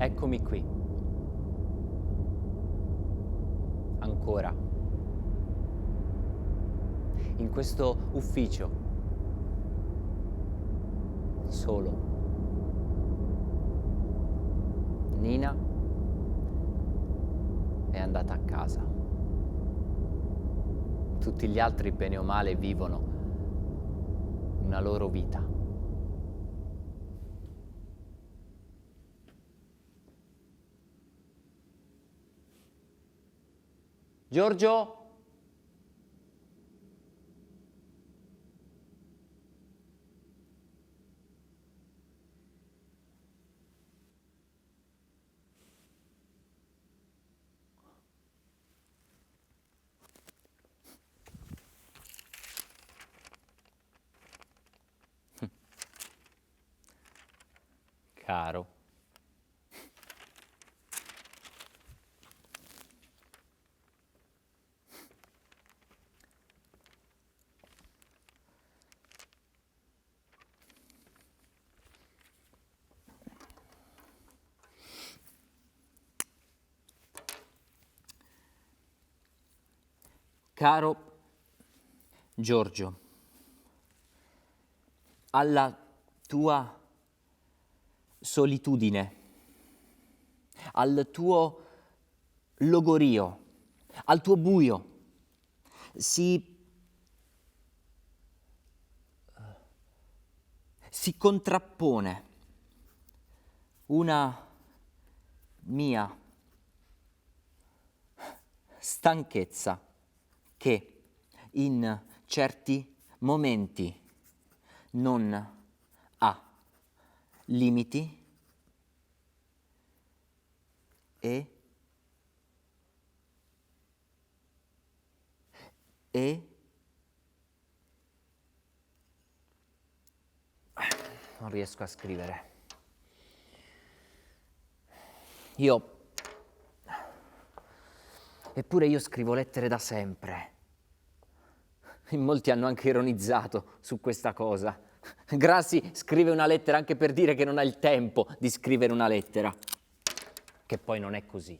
Eccomi qui. Ancora. In questo ufficio. Solo. Nina è andata a casa. Tutti gli altri, bene o male, vivono una loro vita. Giorgio? Caro. Caro Giorgio, alla tua solitudine, al tuo logorio, al tuo buio, si contrappone una mia stanchezza che in certi momenti non ha limiti e non riesco a scrivere. Eppure io scrivo lettere da sempre. In molti hanno anche ironizzato su questa cosa. Grassi scrive una lettera anche per dire che non ha il tempo di scrivere una lettera. Che poi non è così.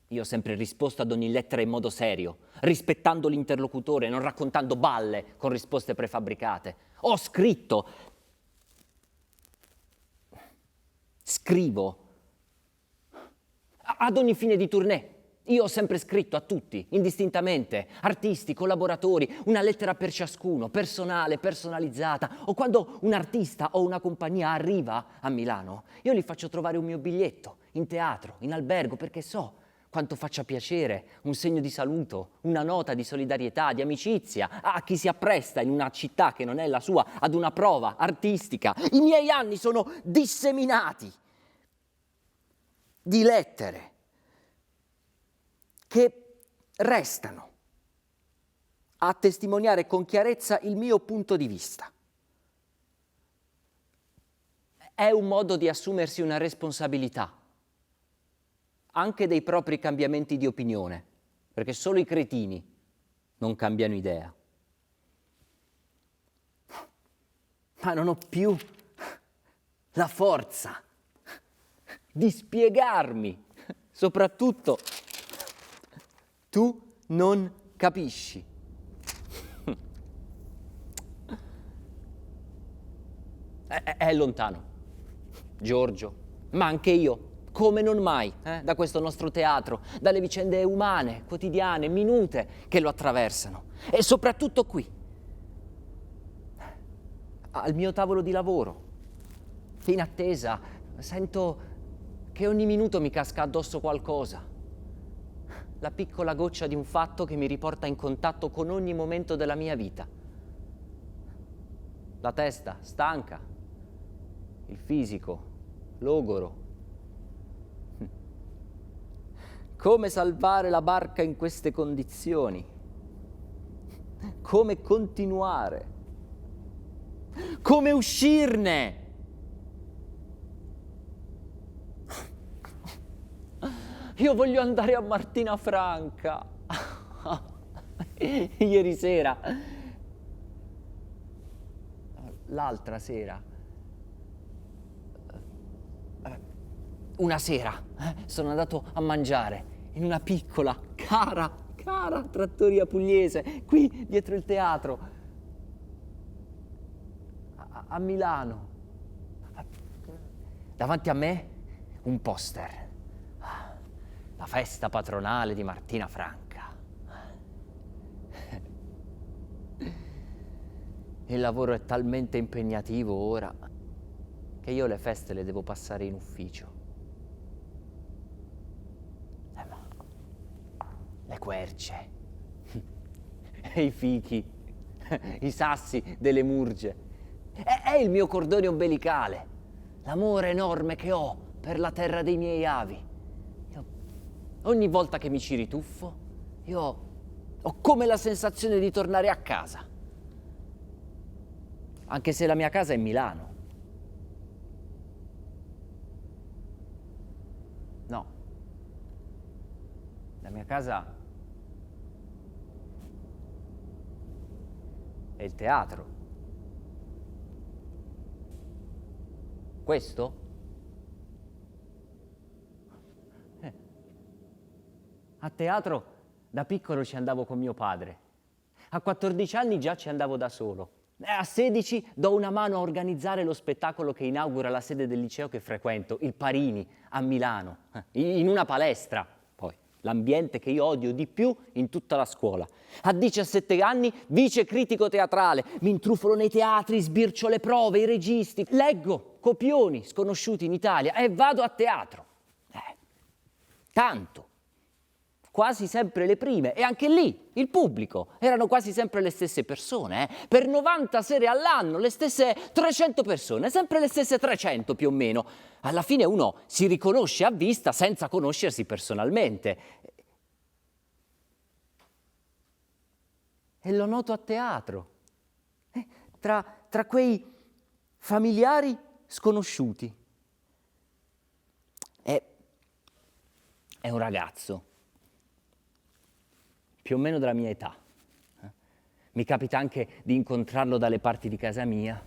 Io ho sempre risposto ad ogni lettera in modo serio, rispettando l'interlocutore, non raccontando balle con risposte prefabbricate. Ho scritto. Scrivo. Ad ogni fine di tournée. Io ho sempre scritto a tutti, indistintamente, artisti, collaboratori, una lettera per ciascuno, personale, personalizzata. O quando un artista o una compagnia arriva a Milano, io gli faccio trovare un mio biglietto, in teatro, in albergo, perché so quanto faccia piacere, un segno di saluto, una nota di solidarietà, di amicizia a chi si appresta in una città che non è la sua ad una prova artistica. I miei anni sono disseminati di lettere che restano a testimoniare con chiarezza il mio punto di vista. È un modo di assumersi una responsabilità, anche dei propri cambiamenti di opinione, perché solo i cretini non cambiano idea. Ma non ho più la forza di spiegarmi, soprattutto tu non capisci. È lontano, Giorgio, ma anche io, come non mai, da questo nostro teatro, dalle vicende umane, quotidiane, minute che lo attraversano. E soprattutto qui, al mio tavolo di lavoro, in attesa, sento che ogni minuto mi casca addosso qualcosa. La piccola goccia di un fatto che mi riporta in contatto con ogni momento della mia vita. La testa stanca, il fisico logoro. Come salvare la barca in queste condizioni? Come continuare? Come uscirne? Io voglio andare a Martina Franca. Ieri sera. L'altra sera. Una sera sono andato a mangiare in una piccola, cara trattoria pugliese, qui dietro il teatro, a Milano. Davanti a me un poster, la festa patronale di Martina Franca. Il lavoro è talmente impegnativo ora che io le feste le devo passare in ufficio. Ma le querce, e i fichi, i sassi delle murge, è il mio cordone ombelicale, l'amore enorme che ho per la terra dei miei avi. Ogni volta che mi ci rituffo, io ho come la sensazione di tornare a casa. Anche se la mia casa è Milano. No. La mia casa è il teatro. Questo? A teatro da piccolo ci andavo con mio padre. A 14 anni già ci andavo da solo. A 16 do una mano a organizzare lo spettacolo che inaugura la sede del liceo che frequento, il Parini, a Milano, in una palestra. Poi, l'ambiente che io odio di più in tutta la scuola. A 17 anni, vice critico teatrale, mi intrufolo nei teatri, sbircio le prove, i registi, leggo copioni sconosciuti in Italia e vado a teatro. Tanto. Quasi sempre le prime, e anche lì il pubblico erano quasi sempre le stesse persone, per 90 sere all'anno, le stesse 300 persone, sempre le stesse 300 più o meno. Alla fine uno si riconosce a vista senza conoscersi personalmente. E lo noto a teatro, tra quei familiari sconosciuti. È un ragazzo. Più o meno della mia età. Mi capita anche di incontrarlo dalle parti di casa mia.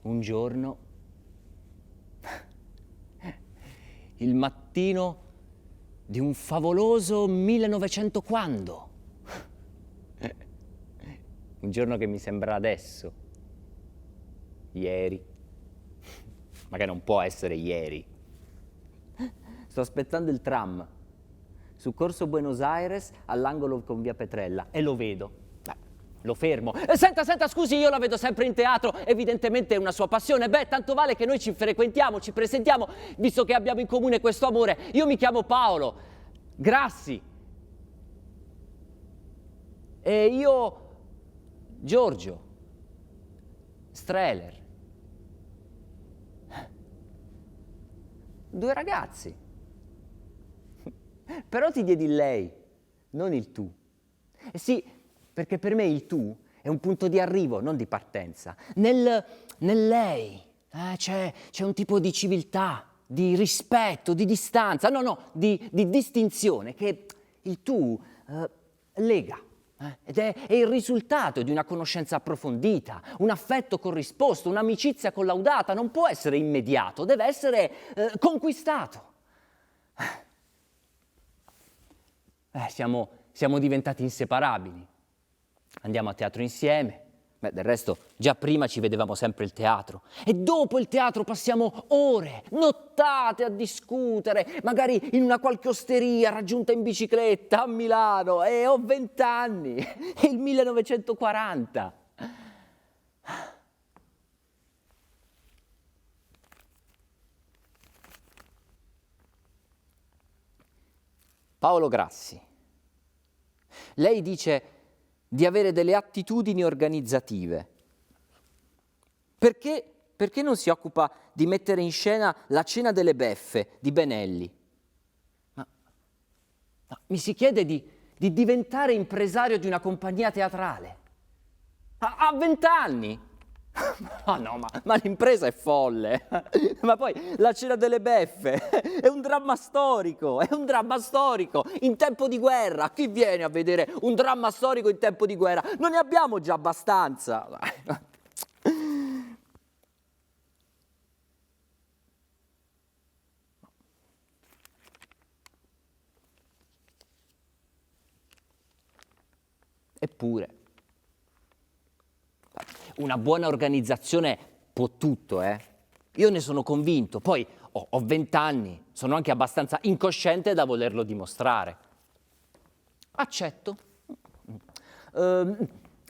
Un giorno, il mattino di un favoloso 1900 quando? Un giorno che mi sembra adesso. Ieri. Ma che non può essere ieri. Sto aspettando il tram su Corso Buenos Aires all'angolo con via Petrella e lo vedo. Lo fermo. Senta, scusi, io la vedo sempre in teatro, evidentemente è una sua passione. Tanto vale che noi ci frequentiamo, ci presentiamo, visto che abbiamo in comune questo amore. Io mi chiamo Paolo Grassi. E io Giorgio Streller. 2 ragazzi. Però ti diedi il lei, non il tu. Sì, perché per me il tu è un punto di arrivo, non di partenza. Nel lei c'è un tipo di civiltà, di rispetto, di distanza, di distinzione che il tu lega. Ed è il risultato di una conoscenza approfondita, un affetto corrisposto, un'amicizia collaudata. Non può essere immediato, deve essere conquistato. Siamo diventati inseparabili. Andiamo a teatro insieme. Del resto, già prima ci vedevamo sempre il teatro. E dopo il teatro passiamo ore, nottate a discutere, magari in una qualche osteria raggiunta in bicicletta a Milano. E ho 20 anni, è il 1940. Paolo Grassi. Lei dice di avere delle attitudini organizzative. Perché non si occupa di mettere in scena La cena delle beffe di Benelli? Ma mi si chiede di diventare impresario di una compagnia teatrale. A 20 anni? Ma l'impresa è folle. Ma poi La cena delle beffe è un dramma storico, in tempo di guerra. Chi viene a vedere un dramma storico in tempo di guerra? Non ne abbiamo già abbastanza. Eppure, una buona organizzazione può tutto, Io ne sono convinto. Poi ho 20 anni, sono anche abbastanza incosciente da volerlo dimostrare. Accetto.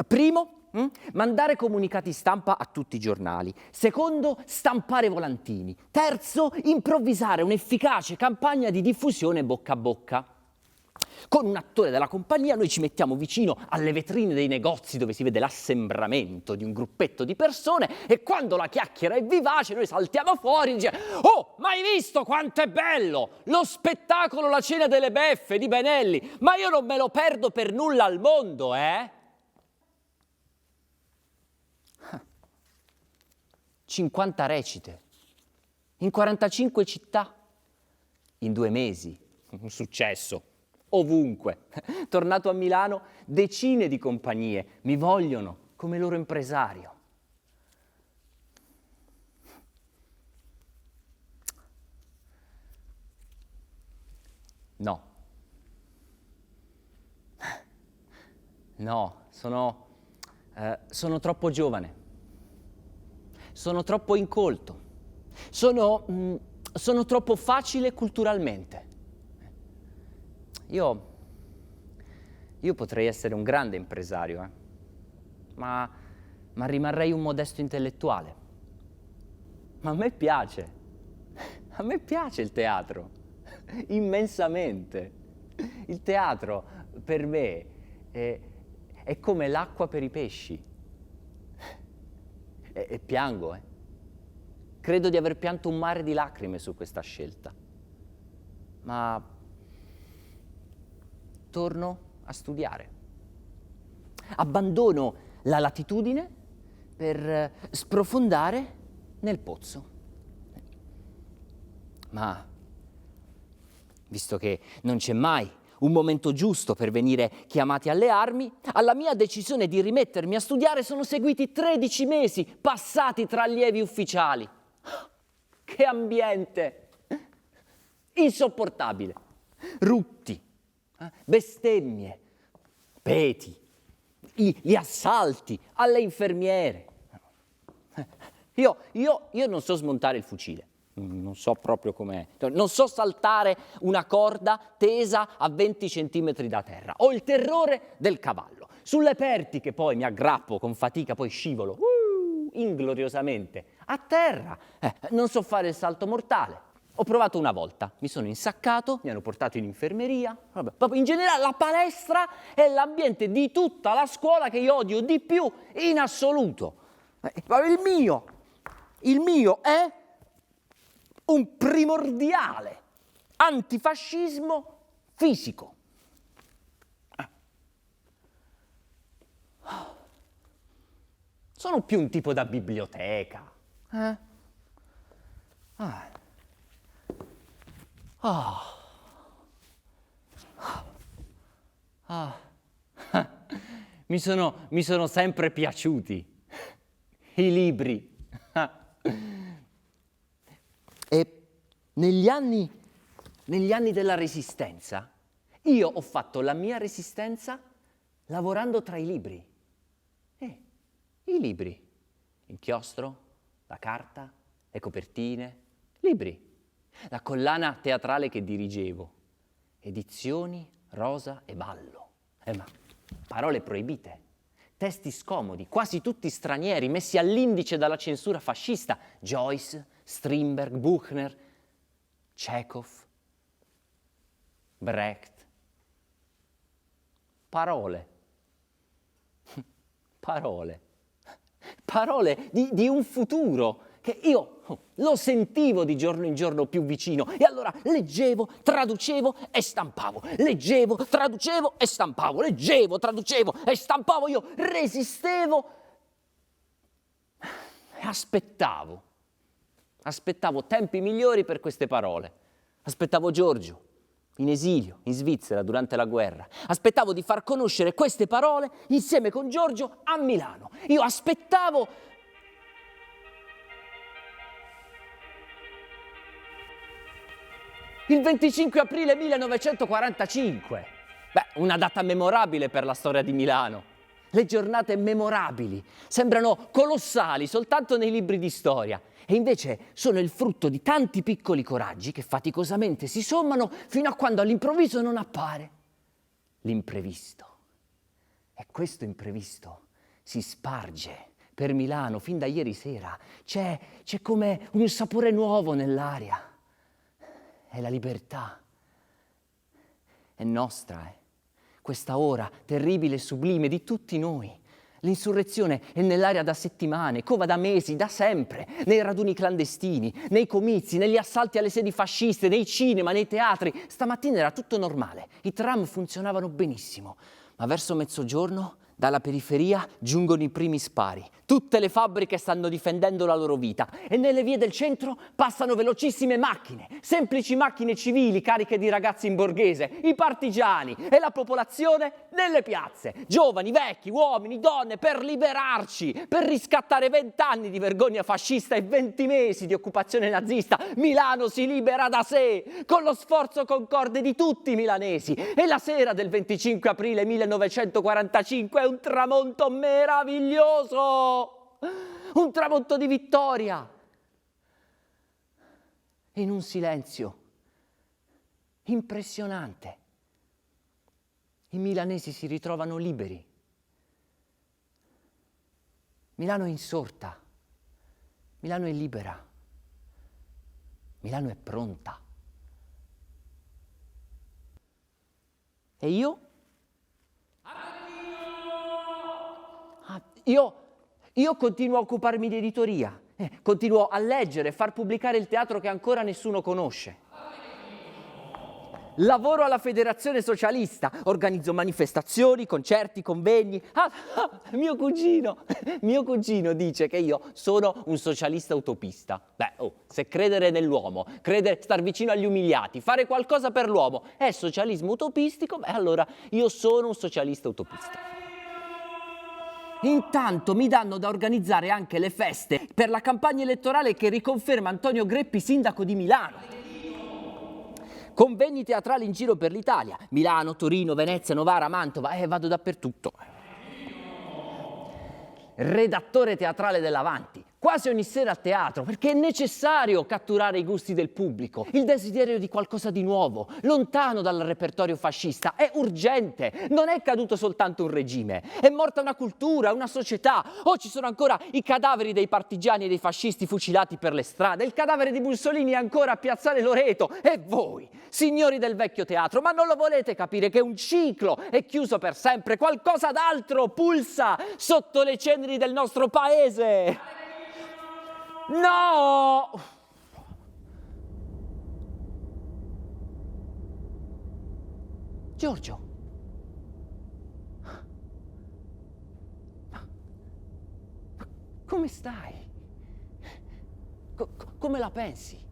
Primo, mandare comunicati stampa a tutti i giornali. Secondo, stampare volantini. Terzo, improvvisare un'efficace campagna di diffusione bocca a bocca. Con un attore della compagnia noi ci mettiamo vicino alle vetrine dei negozi dove si vede l'assembramento di un gruppetto di persone e quando la chiacchiera è vivace noi saltiamo fuori e diciamo: oh, ma hai visto quanto è bello lo spettacolo La cena delle beffe di Benelli? Ma io non me lo perdo per nulla al mondo, 50 recite, in 45 città, in 2 mesi, un successo, ovunque. Tornato a Milano, decine di compagnie mi vogliono come loro impresario. No, sono troppo giovane. Sono troppo incolto, sono troppo facile culturalmente. Io potrei essere un grande impresario, ma rimarrei un modesto intellettuale. Ma a me piace il teatro, immensamente. Il teatro per me è come l'acqua per i pesci. E piango, Credo di aver pianto un mare di lacrime su questa scelta. Ma torno a studiare. Abbandono la latitudine per sprofondare nel pozzo. Ma, visto che non c'è mai un momento giusto per venire chiamati alle armi, alla mia decisione di rimettermi a studiare sono seguiti 13 mesi passati tra allievi ufficiali. Che ambiente! Insopportabile. Rutti, bestemmie, peti, gli assalti alle infermiere. Io non so smontare il fucile. Non so proprio com'è. Non so saltare una corda tesa a 20 centimetri da terra. Ho il terrore del cavallo. Sulle pertiche poi mi aggrappo con fatica, poi scivolo ingloriosamente a terra. Non so fare il salto mortale. Ho provato una volta, mi sono insaccato, mi hanno portato in infermeria. Vabbè. Proprio in generale la palestra è l'ambiente di tutta la scuola che io odio di più in assoluto. Il mio è un primordiale antifascismo fisico. Sono più un tipo da biblioteca. Mi sono sempre piaciuti i libri. E negli anni della Resistenza, io ho fatto la mia resistenza lavorando tra i libri. I libri, inchiostro, la carta, le copertine, libri. La collana teatrale che dirigevo, edizioni, rosa e ballo. Ma parole proibite, testi scomodi, quasi tutti stranieri, messi all'indice dalla censura fascista. Joyce, Strindberg, Buchner, Chekhov, Brecht. Parole di un futuro che io lo sentivo di giorno in giorno più vicino. E allora leggevo, traducevo e stampavo. Io resistevo e aspettavo tempi migliori per queste parole. Aspettavo Giorgio in esilio, in Svizzera, durante la guerra. Aspettavo di far conoscere queste parole insieme con Giorgio a Milano. Io aspettavo il 25 aprile 1945. Una data memorabile per la storia di Milano. Le giornate memorabili sembrano colossali soltanto nei libri di storia e invece sono il frutto di tanti piccoli coraggi che faticosamente si sommano fino a quando all'improvviso non appare l'imprevisto. E questo imprevisto si sparge per Milano fin da ieri sera. C'è come un sapore nuovo nell'aria. È la libertà. È nostra, questa ora terribile e sublime di tutti noi. L'insurrezione è nell'aria da settimane, cova da mesi, da sempre, nei raduni clandestini, nei comizi, negli assalti alle sedi fasciste, nei cinema, nei teatri. Stamattina era tutto normale, i tram funzionavano benissimo, ma verso mezzogiorno dalla periferia giungono i primi spari. Tutte le fabbriche stanno difendendo la loro vita e nelle vie del centro passano velocissime macchine, semplici macchine civili cariche di ragazzi in borghese, i partigiani e la popolazione nelle piazze, giovani, vecchi, uomini, donne, per liberarci, per riscattare 20 anni di vergogna fascista e 20 mesi di occupazione nazista. Milano si libera da sé, con lo sforzo concorde di tutti i milanesi. E la sera del 25 aprile 1945 è un tramonto meraviglioso, un tramonto di vittoria. E in un silenzio impressionante, i milanesi si ritrovano liberi. Milano è insorta, Milano è libera, Milano è pronta. E io? Io continuo a occuparmi di editoria, continuo a leggere, far pubblicare il teatro che ancora nessuno conosce. Lavoro alla Federazione Socialista, organizzo manifestazioni, concerti, convegni. Mio cugino dice che io sono un socialista utopista. Se credere nell'uomo, star vicino agli umiliati, fare qualcosa per l'uomo è socialismo utopistico, allora io sono un socialista utopista. Intanto mi danno da organizzare anche le feste per la campagna elettorale che riconferma Antonio Greppi sindaco di Milano. Convegni teatrali in giro per l'Italia, Milano, Torino, Venezia, Novara, Mantova, vado dappertutto. Redattore teatrale dell'Avanti, quasi ogni sera a teatro, perché è necessario catturare i gusti del pubblico, il desiderio di qualcosa di nuovo, lontano dal repertorio fascista. È urgente, non è caduto soltanto un regime, è morta una cultura, una società. Ci sono ancora i cadaveri dei partigiani e dei fascisti fucilati per le strade, il cadavere di Mussolini è ancora a Piazzale Loreto. E voi, signori del vecchio teatro, ma non lo volete capire che un ciclo è chiuso per sempre? Qualcosa d'altro pulsa sotto le ceneri del nostro paese. No! Giorgio, come stai? Come la pensi?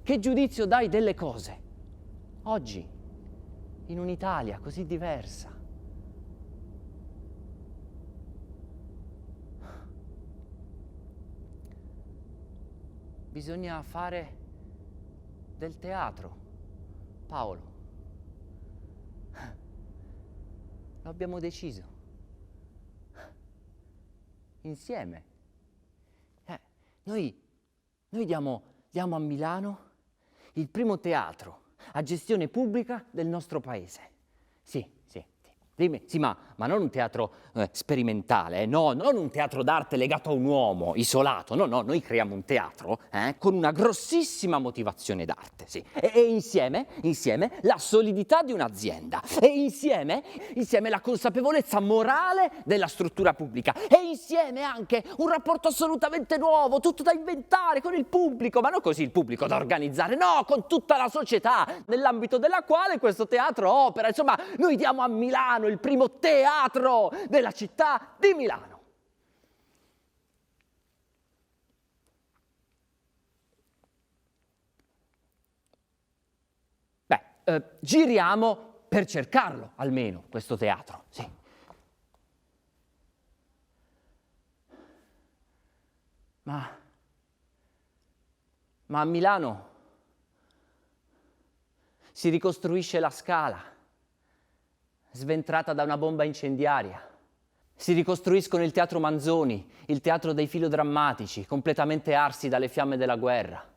Che giudizio dai delle cose? Oggi, in un'Italia così diversa. Bisogna fare del teatro, Paolo. Lo abbiamo deciso. Insieme. Noi diamo a Milano il primo teatro a gestione pubblica del nostro paese. Sì. Dimmi, sì, ma non un teatro sperimentale, no, non un teatro d'arte legato a un uomo isolato, no, noi creiamo un teatro con una grossissima motivazione d'arte, sì. E insieme la solidità di un'azienda, e insieme la consapevolezza morale della struttura pubblica, e insieme anche un rapporto assolutamente nuovo, tutto da inventare con il pubblico, ma non così il pubblico da organizzare, no, con tutta la società, nell'ambito della quale questo teatro opera. Insomma, noi diamo a Milano il primo teatro della città di Milano. Giriamo per cercarlo, almeno, questo teatro, sì. Ma a Milano si ricostruisce la Scala, sventrata da una bomba incendiaria. Si ricostruiscono il teatro Manzoni, il teatro dei filodrammatici, completamente arsi dalle fiamme della guerra.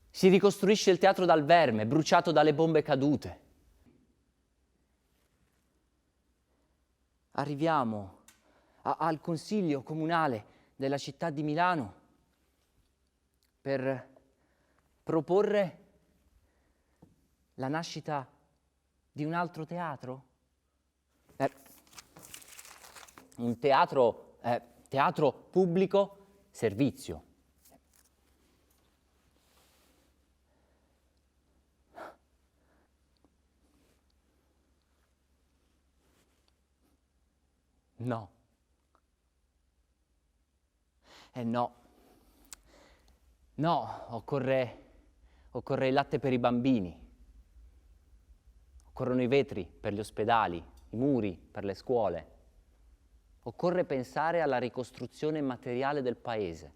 Si ricostruisce il teatro dal Verme, bruciato dalle bombe cadute. Arriviamo al Consiglio Comunale della città di Milano per proporre la nascita di un altro teatro. Un teatro pubblico servizio. No. No. No, occorre il latte per i bambini. Occorrono i vetri per gli ospedali, i muri per le scuole. Occorre pensare alla ricostruzione materiale del paese.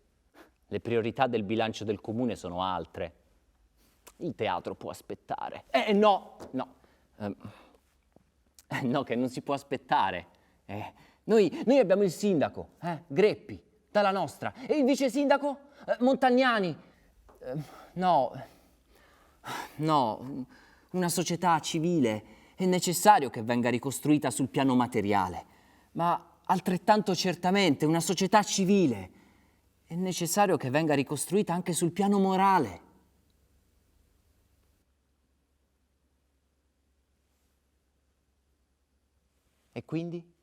Le priorità del bilancio del comune sono altre. Il teatro può aspettare. No, che non si può aspettare. Noi abbiamo il sindaco, Greppi, dalla nostra, e il vice sindaco, Montagnani. No, una società civile è necessario che venga ricostruita sul piano materiale, ma altrettanto certamente una società civile è necessario che venga ricostruita anche sul piano morale. E quindi?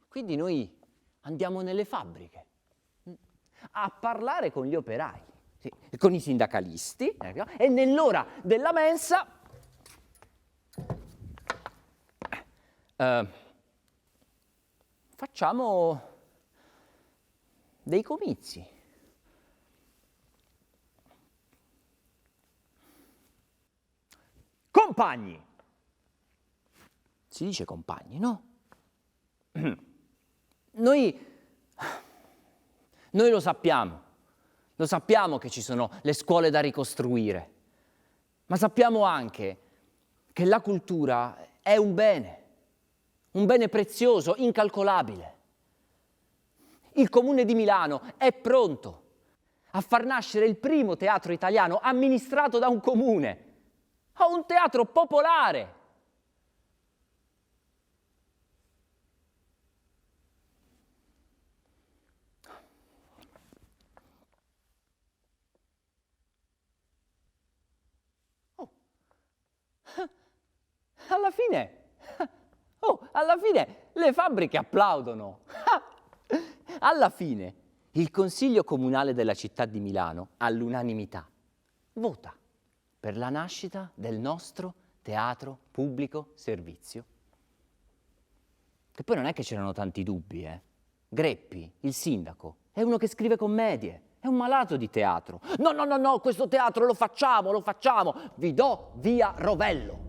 Quindi noi andiamo nelle fabbriche a parlare con gli operai, sì, con i sindacalisti, e nell'ora della mensa facciamo dei comizi. Compagni! Si dice compagni, no? Noi lo sappiamo che ci sono le scuole da ricostruire, ma sappiamo anche che la cultura è un bene prezioso, incalcolabile. Il Comune di Milano è pronto a far nascere il primo teatro italiano amministrato da un comune, un teatro popolare. Alla fine le fabbriche applaudono. Alla fine il Consiglio Comunale della città di Milano, all'unanimità, vota per la nascita del nostro teatro pubblico servizio. Che poi non è che c'erano tanti dubbi, Greppi, il sindaco, è uno che scrive commedie, è un malato di teatro. No, questo teatro lo facciamo, vi do via Rovello.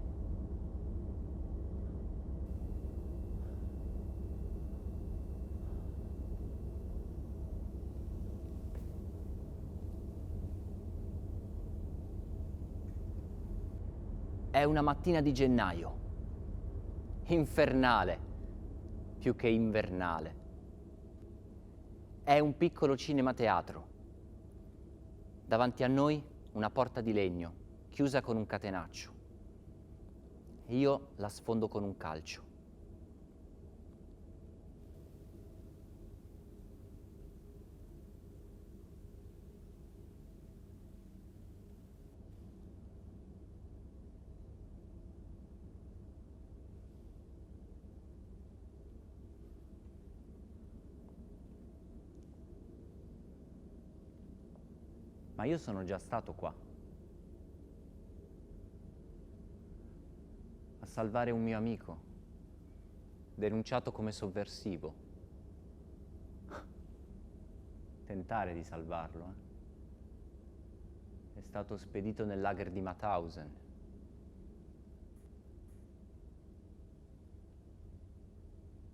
È una mattina di gennaio, infernale, più che invernale. È un piccolo cinema-teatro. Davanti a noi una porta di legno, chiusa con un catenaccio. Io la sfondo con un calcio. Ma io sono già stato qua, a salvare un mio amico, denunciato come sovversivo. Tentare di salvarlo, È stato spedito nel lager di Mauthausen.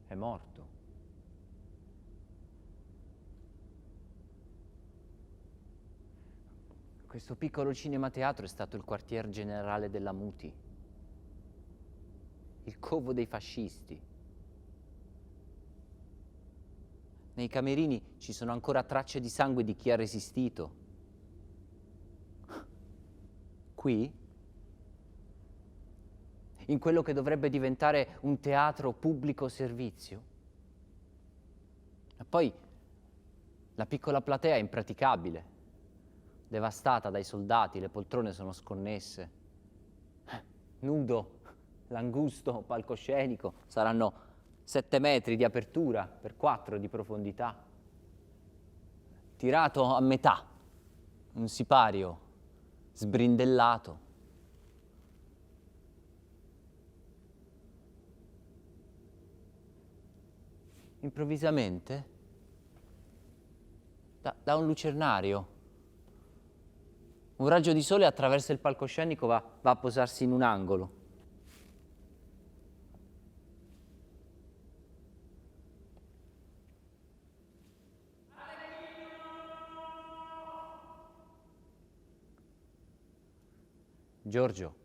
È morto. Questo piccolo cinema teatro è stato il quartier generale della Muti, il covo dei fascisti. Nei camerini ci sono ancora tracce di sangue di chi ha resistito. Qui, in quello che dovrebbe diventare un teatro pubblico servizio. E poi la piccola platea è impraticabile, devastata dai soldati, le poltrone sono sconnesse. Nudo, l'angusto palcoscenico, saranno 7 metri di apertura per 4 di profondità. Tirato a metà, un sipario sbrindellato. Improvvisamente, da un lucernario, un raggio di sole attraversa il palcoscenico, va a posarsi in un angolo. Giorgio,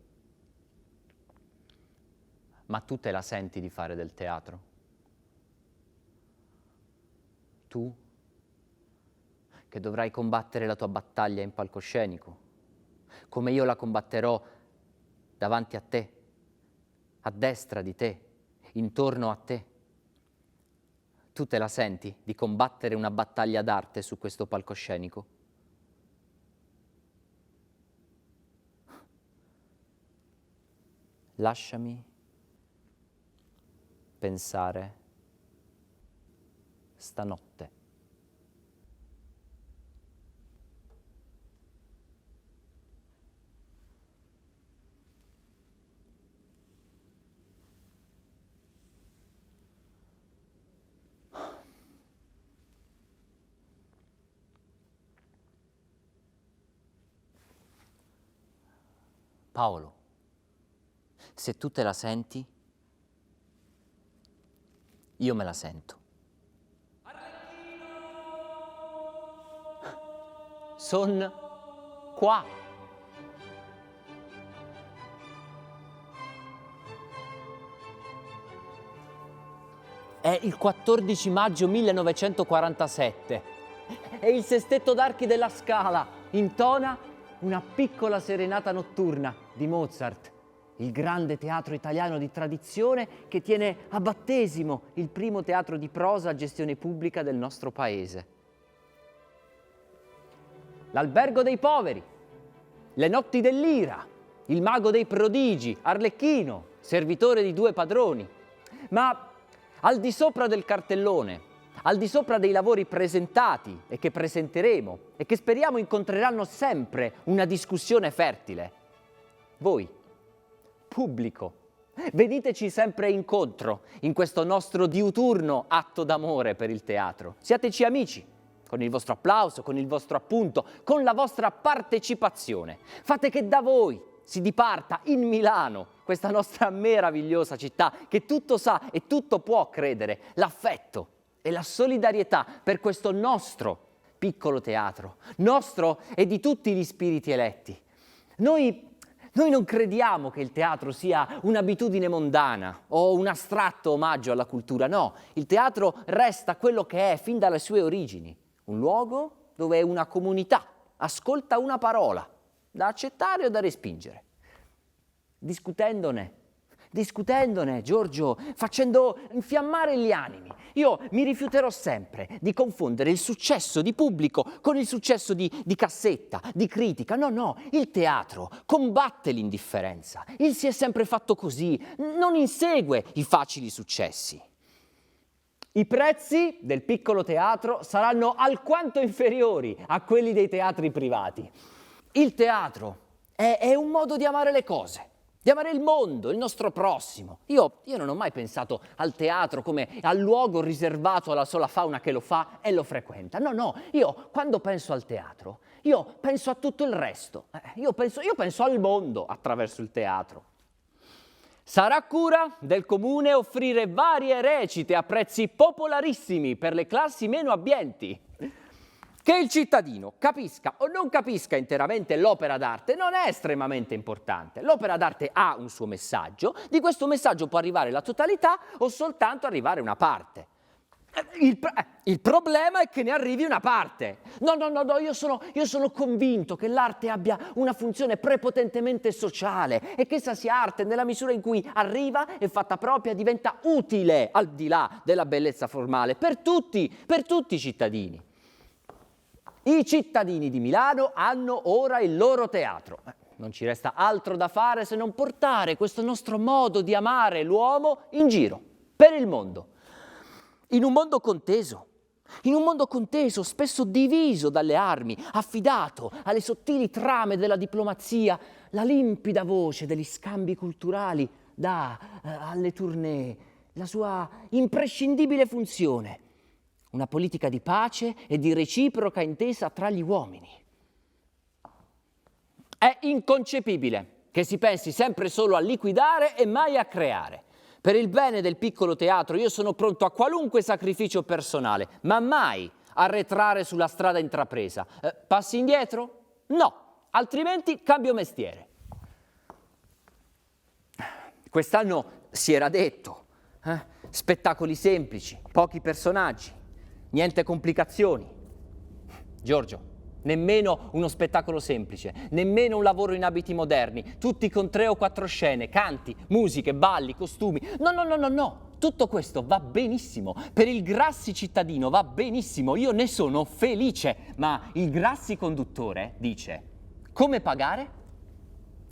ma tu te la senti di fare del teatro? Tu, che dovrai combattere la tua battaglia in palcoscenico, come io la combatterò davanti a te, a destra di te, intorno a te. Tu te la senti di combattere una battaglia d'arte su questo palcoscenico? Lasciami pensare stanotte. Paolo, se tu te la senti, io me la sento. Son qua. È il 14 maggio 1947 e il Sestetto d'Archi della Scala intona una piccola serenata notturna di Mozart, il grande teatro italiano di tradizione che tiene a battesimo il primo teatro di prosa a gestione pubblica del nostro paese. L'Albergo dei Poveri, Le Notti dell'Ira, Il Mago dei Prodigi, Arlecchino, servitore di 2 padroni. Ma al di sopra del cartellone, al di sopra dei lavori presentati e che presenteremo e che speriamo incontreranno sempre una discussione fertile, voi, pubblico, veniteci sempre incontro in questo nostro diuturno atto d'amore per il teatro. Siateci amici, con il vostro applauso, con il vostro appunto, con la vostra partecipazione. Fate che da voi si diparta in Milano, questa nostra meravigliosa città che tutto sa e tutto può credere, l'affetto e la solidarietà per questo nostro piccolo teatro, nostro e di tutti gli spiriti eletti. Noi non crediamo che il teatro sia un'abitudine mondana o un astratto omaggio alla cultura, no. Il teatro resta quello che è fin dalle sue origini, un luogo dove una comunità ascolta una parola, da accettare o da respingere, discutendone, Giorgio, facendo infiammare gli animi. Io mi rifiuterò sempre di confondere il successo di pubblico con il successo di cassetta, di critica. No, il teatro combatte l'indifferenza. Il si è sempre fatto così, non insegue i facili successi. I prezzi del piccolo teatro saranno alquanto inferiori a quelli dei teatri privati. Il teatro è un modo di amare le cose, di amare il mondo, il nostro prossimo. Io non ho mai pensato al teatro come al luogo riservato alla sola fauna che lo fa e lo frequenta. No, io quando penso al teatro, io penso a tutto il resto. Io penso al mondo attraverso il teatro. Sarà cura del comune offrire varie recite a prezzi popolarissimi per le classi meno abbienti. Che il cittadino capisca o non capisca interamente l'opera d'arte non è estremamente importante. L'opera d'arte ha un suo messaggio, di questo messaggio può arrivare la totalità o soltanto arrivare una parte. Il problema è che ne arrivi una parte. No, io sono convinto che l'arte abbia una funzione prepotentemente sociale e che essa sia arte nella misura in cui arriva, è fatta propria, diventa utile, al di là della bellezza formale, per tutti i cittadini. I cittadini di Milano hanno ora il loro teatro. Non ci resta altro da fare se non portare questo nostro modo di amare l'uomo in giro, per il mondo. In un mondo conteso, spesso diviso dalle armi, affidato alle sottili trame della diplomazia, la limpida voce degli scambi culturali dà alle tournée la sua imprescindibile funzione, una politica di pace e di reciproca intesa tra gli uomini. È inconcepibile che si pensi sempre solo a liquidare e mai a creare. Per il bene del piccolo teatro io sono pronto a qualunque sacrificio personale, ma mai arretrare sulla strada intrapresa. Passi indietro? No, altrimenti cambio mestiere. Quest'anno si era detto, spettacoli semplici, pochi personaggi, niente complicazioni. Giorgio, nemmeno uno spettacolo semplice, nemmeno un lavoro in abiti moderni, tutti con 3 o 4 scene, canti, musiche, balli, costumi. No. Tutto questo va benissimo. Per il Grassi cittadino va benissimo, io ne sono felice. Ma il Grassi conduttore dice: come pagare?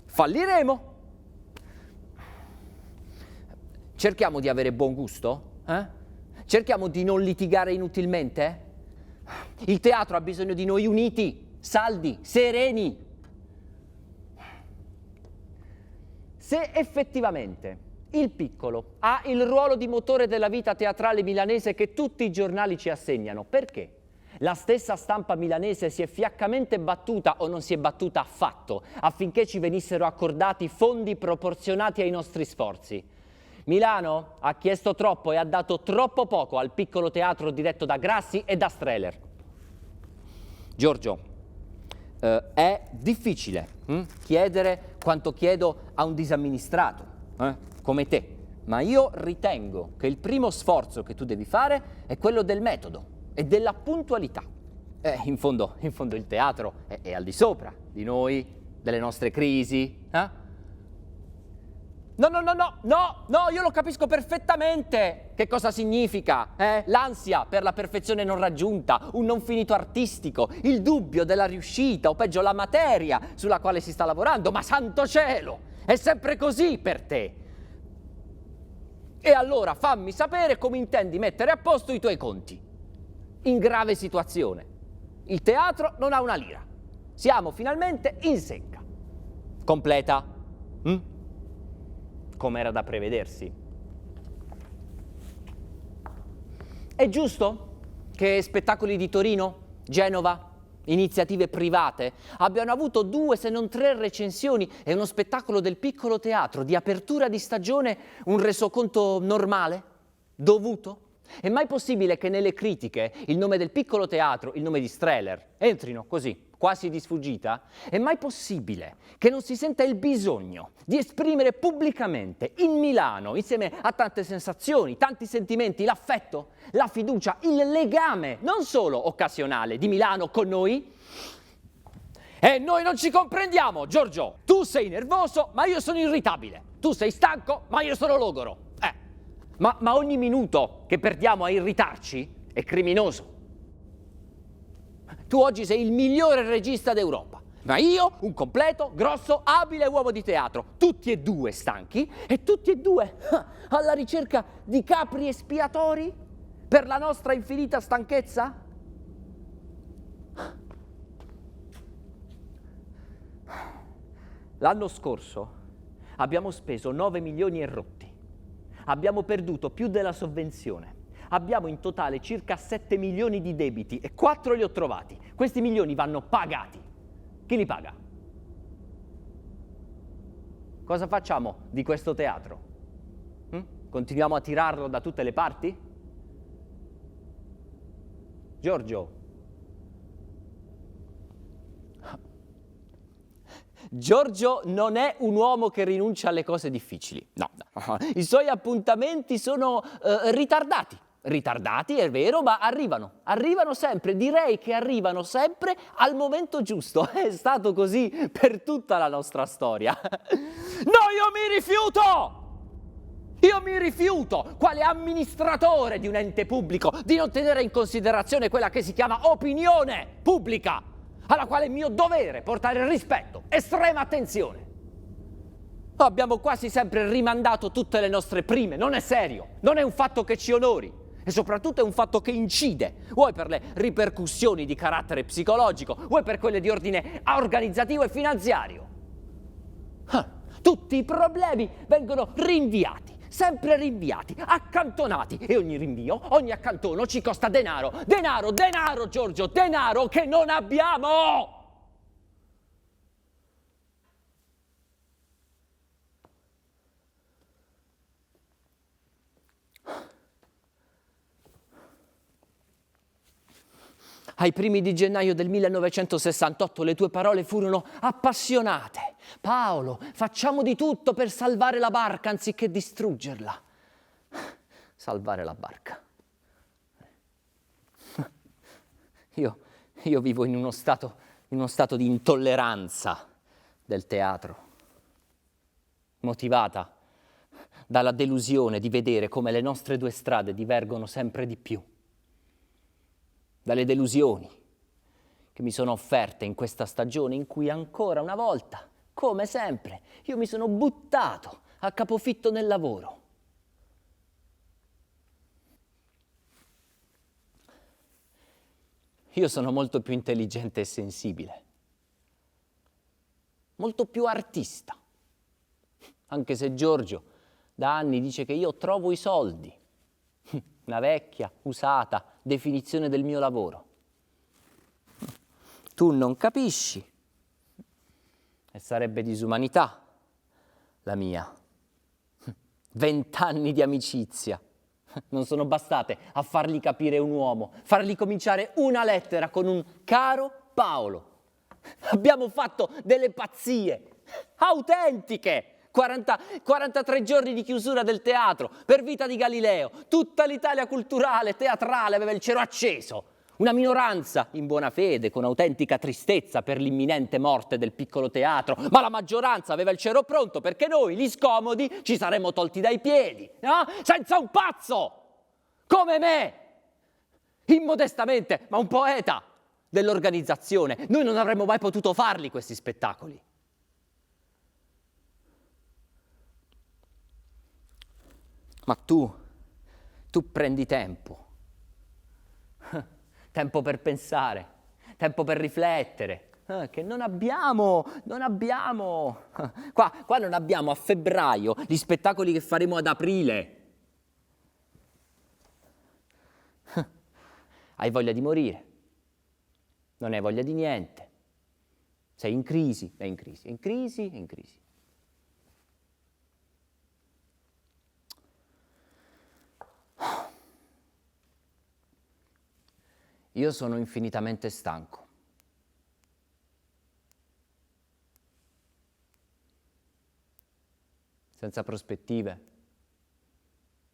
Falliremo. Cerchiamo di avere buon gusto? Cerchiamo di non litigare inutilmente? Il teatro ha bisogno di noi uniti, saldi, sereni. Se effettivamente il piccolo ha il ruolo di motore della vita teatrale milanese che tutti i giornali ci assegnano, perché la stessa stampa milanese si è fiaccamente battuta o non si è battuta affatto affinché ci venissero accordati fondi proporzionati ai nostri sforzi? Milano ha chiesto troppo e ha dato troppo poco al piccolo teatro diretto da Grassi e da Strehler. Giorgio, è difficile chiedere quanto chiedo a un disamministrato come te, ma io ritengo che il primo sforzo che tu devi fare è quello del metodo e della puntualità. In fondo il teatro è al di sopra di noi, delle nostre crisi. No, io lo capisco perfettamente che cosa significa, l'ansia per la perfezione non raggiunta, un non finito artistico, il dubbio della riuscita o peggio la materia sulla quale si sta lavorando, ma santo cielo, è sempre così per te. E allora fammi sapere come intendi mettere a posto i tuoi conti. In grave situazione. Il teatro non ha una lira. Siamo finalmente in secca. Completa. Come era da prevedersi. È giusto che spettacoli di Torino, Genova, iniziative private abbiano avuto 2 se non 3 recensioni e uno spettacolo del piccolo teatro di apertura di stagione un resoconto normale, dovuto? È mai possibile che nelle critiche il nome del piccolo teatro, il nome di Strehler, entrino così, quasi di sfuggita? È mai possibile che non si senta il bisogno di esprimere pubblicamente in Milano, insieme a tante sensazioni, tanti sentimenti, l'affetto, la fiducia, il legame, non solo occasionale, di Milano con noi? E noi non ci comprendiamo, Giorgio! Tu sei nervoso, ma io sono irritabile. Tu sei stanco, ma io sono logoro. Ma ogni minuto che perdiamo a irritarci è criminoso. Tu oggi sei il migliore regista d'Europa, ma io un completo, grosso, abile uomo di teatro, tutti e 2 stanchi e tutti e 2 alla ricerca di capri espiatori per la nostra infinita stanchezza? L'anno scorso abbiamo speso 9 milioni e rotti. Abbiamo perduto più della sovvenzione. Abbiamo in totale circa 7 milioni di debiti e 4 li ho trovati. Questi milioni vanno pagati. Chi li paga? Cosa facciamo di questo teatro? Continuiamo a tirarlo da tutte le parti? Giorgio, Giorgio non è un uomo che rinuncia alle cose difficili, no. I suoi appuntamenti sono ritardati. Ritardati, è vero, ma arrivano sempre, direi che arrivano sempre al momento giusto. È stato così per tutta la nostra storia. No, io mi rifiuto, quale amministratore di un ente pubblico, di non tenere in considerazione quella che si chiama opinione pubblica, alla quale è mio dovere portare rispetto, estrema attenzione. Abbiamo quasi sempre rimandato tutte le nostre prime, non è serio, non è un fatto che ci onori. E soprattutto è un fatto che incide, vuoi per le ripercussioni di carattere psicologico, vuoi per quelle di ordine organizzativo e finanziario. Tutti i problemi vengono rinviati, sempre rinviati, accantonati, e ogni rinvio, ogni accantono ci costa denaro, Giorgio, denaro che non abbiamo! Ai primi di gennaio del 1968 le tue parole furono appassionate. Paolo, facciamo di tutto per salvare la barca anziché distruggerla. Salvare la barca. Io vivo in uno stato di intolleranza del teatro, motivata dalla delusione di vedere come le nostre due strade divergono sempre di più. Dalle delusioni che mi sono offerte in questa stagione in cui ancora una volta, come sempre, io mi sono buttato a capofitto nel lavoro. Io sono molto più intelligente e sensibile, molto più artista, anche se Giorgio da anni dice che io trovo i soldi. Una vecchia, usata definizione del mio lavoro. Tu non capisci, e sarebbe disumanità la mia. 20 anni di amicizia non sono bastate a fargli capire un uomo, fargli cominciare una lettera con un caro Paolo. Abbiamo fatto delle pazzie autentiche. 43 giorni di chiusura del teatro, per Vita di Galileo, tutta l'Italia culturale, teatrale aveva il cielo acceso. Una minoranza in buona fede, con autentica tristezza per l'imminente morte del piccolo teatro, ma la maggioranza aveva il cielo pronto perché noi, gli scomodi, ci saremmo tolti dai piedi, no? Senza un pazzo, come me, immodestamente, ma un poeta dell'organizzazione. Noi non avremmo mai potuto farli questi spettacoli. Ma tu prendi tempo per pensare, tempo per riflettere, che non abbiamo. Qua non abbiamo a febbraio gli spettacoli che faremo ad aprile. Hai voglia di morire, non hai voglia di niente, sei in crisi, è in crisi. Io sono infinitamente stanco. Senza prospettive,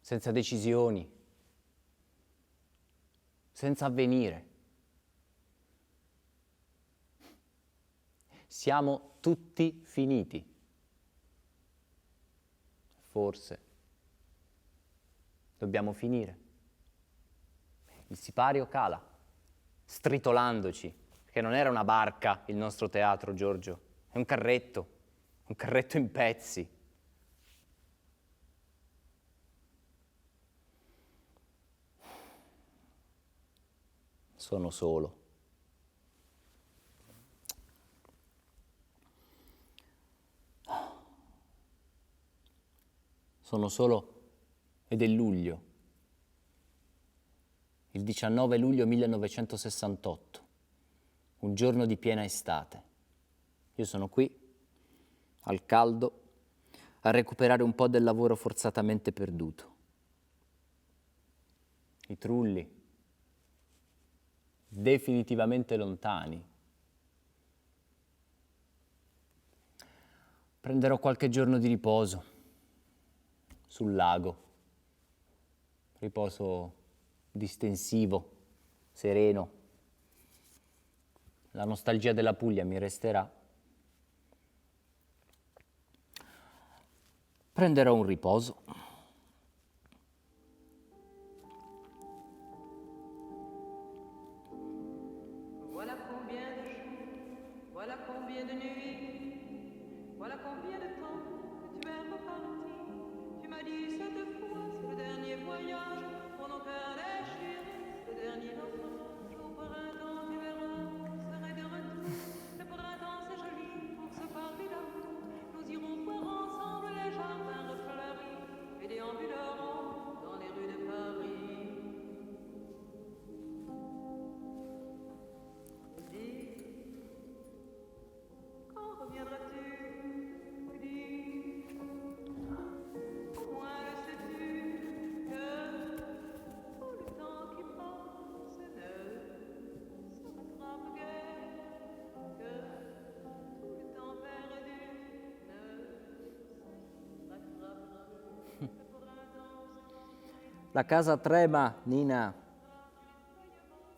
senza decisioni, senza avvenire. Siamo tutti finiti. Forse dobbiamo finire. Il sipario cala, stritolandoci, perché non era una barca il nostro teatro, Giorgio, è un carretto in pezzi. Sono solo. Sono solo ed è luglio. Il 19 luglio 1968, un giorno di piena estate. Io sono qui, al caldo, a recuperare un po' del lavoro forzatamente perduto. I trulli, definitivamente lontani. Prenderò qualche giorno di riposo sul lago, riposo distensivo, sereno. La nostalgia della Puglia mi resterà. Prenderò un riposo. Voilà combien de jours, voilà combien de nuits, voilà combien de temps que tu es reparti. Tu m'as dit cette fois, c'est le dernier voyage, pour nos cœurs déchirés, c'est le dernier naufrage. Au printemps, tu verras, je serai de retour. Le printemps, c'est joli pour se parler d'amour. Nous irons voir ensemble les jardins refleuris et déambulerons dans les rues de Paris. Quand reviendras-tu? Dis, au moins le sais-tu que tout le temps qui passe ne se rattrape guère, que tout le temps perdu ne se rattrapera plus. Le printemps La casa trema, Nina.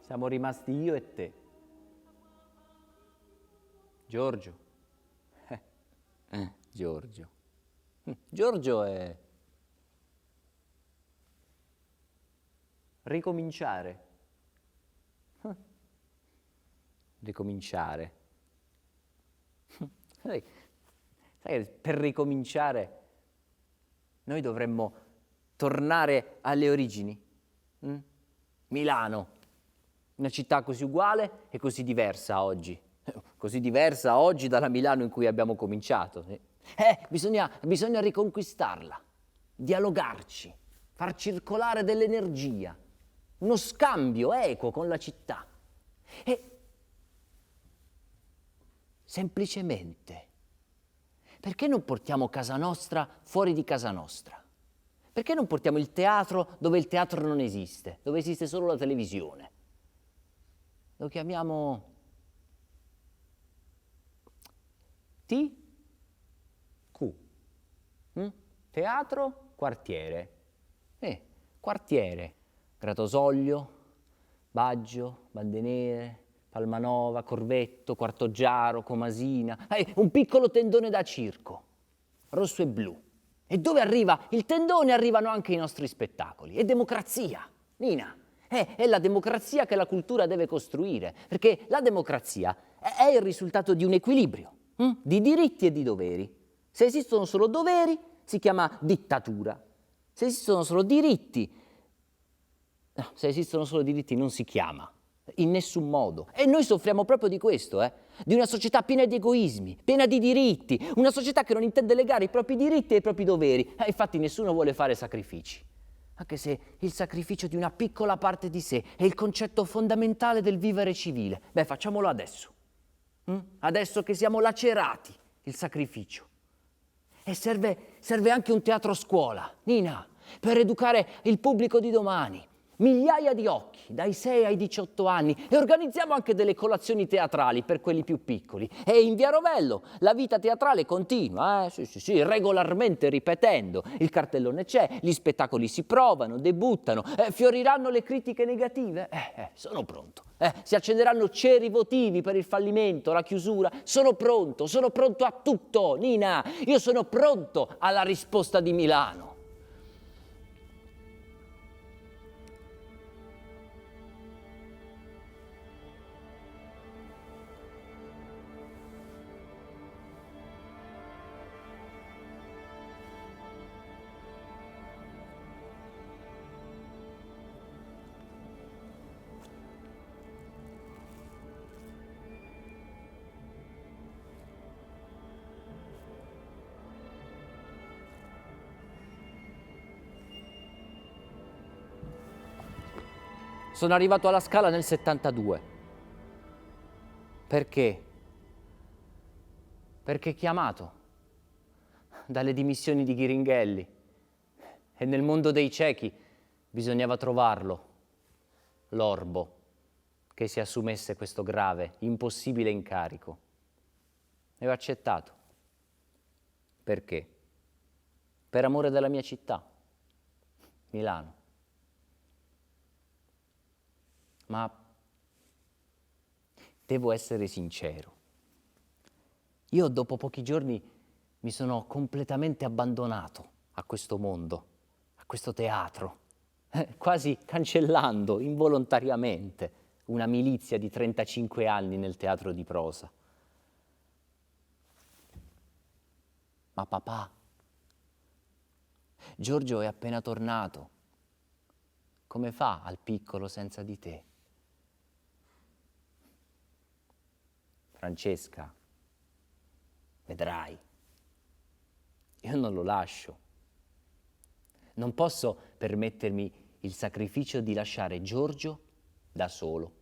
Siamo rimasti io e te. Giorgio. Giorgio. Giorgio è ricominciare. Ricominciare. Sai che per ricominciare noi dovremmo tornare alle origini? Milano, una città così uguale e così diversa oggi. Così diversa oggi dalla Milano in cui abbiamo cominciato. Bisogna riconquistarla, dialogarci, far circolare dell'energia, uno scambio equo con la città. E semplicemente, perché non portiamo casa nostra fuori di casa nostra? Perché non portiamo il teatro dove il teatro non esiste, dove esiste solo la televisione? Lo chiamiamo TQ. Teatro quartiere. Quartiere. Gratosoglio, Baggio, Bandenere, Palmanova, Corvetto, Quartoggiaro, Comasina. Un piccolo tendone da circo, rosso e blu. E dove arriva il tendone arrivano anche i nostri spettacoli. È democrazia, Nina. È la democrazia che la cultura deve costruire, perché la democrazia è il risultato di un equilibrio di diritti e di doveri. Se esistono solo doveri, si chiama dittatura. Se esistono solo diritti, non si chiama, in nessun modo. E noi soffriamo proprio di questo, di una società piena di egoismi, piena di diritti, una società che non intende legare i propri diritti ai propri doveri. Infatti nessuno vuole fare sacrifici, anche se il sacrificio di una piccola parte di sé è il concetto fondamentale del vivere civile. Facciamolo adesso. Adesso che siamo lacerati, il sacrificio. E serve anche un teatro scuola, Nina, per educare il pubblico di domani. Migliaia di occhi, dai 6 ai 18 anni, e organizziamo anche delle colazioni teatrali per quelli più piccoli. E in Via Rovello la vita teatrale continua, sì, regolarmente ripetendo. Il cartellone c'è, gli spettacoli si provano, debuttano, fioriranno le critiche negative. Sono pronto. Si accenderanno ceri votivi per il fallimento, la chiusura. Sono pronto a tutto, Nina. Io sono pronto alla risposta di Milano. Sono arrivato alla Scala nel 72. Perché? Perché chiamato dalle dimissioni di Ghiringhelli. E nel mondo dei ciechi bisognava trovarlo, l'orbo, che si assumesse questo grave, impossibile incarico. E ho accettato. Perché? Per amore della mia città, Milano. Ma devo essere sincero. Io dopo pochi giorni mi sono completamente abbandonato a questo mondo, a questo teatro, quasi cancellando involontariamente una milizia di 35 anni nel teatro di prosa. Ma papà, Giorgio è appena tornato. Come fa al piccolo senza di te? Francesca, vedrai, io non lo lascio. Non posso permettermi il sacrificio di lasciare Giorgio da solo.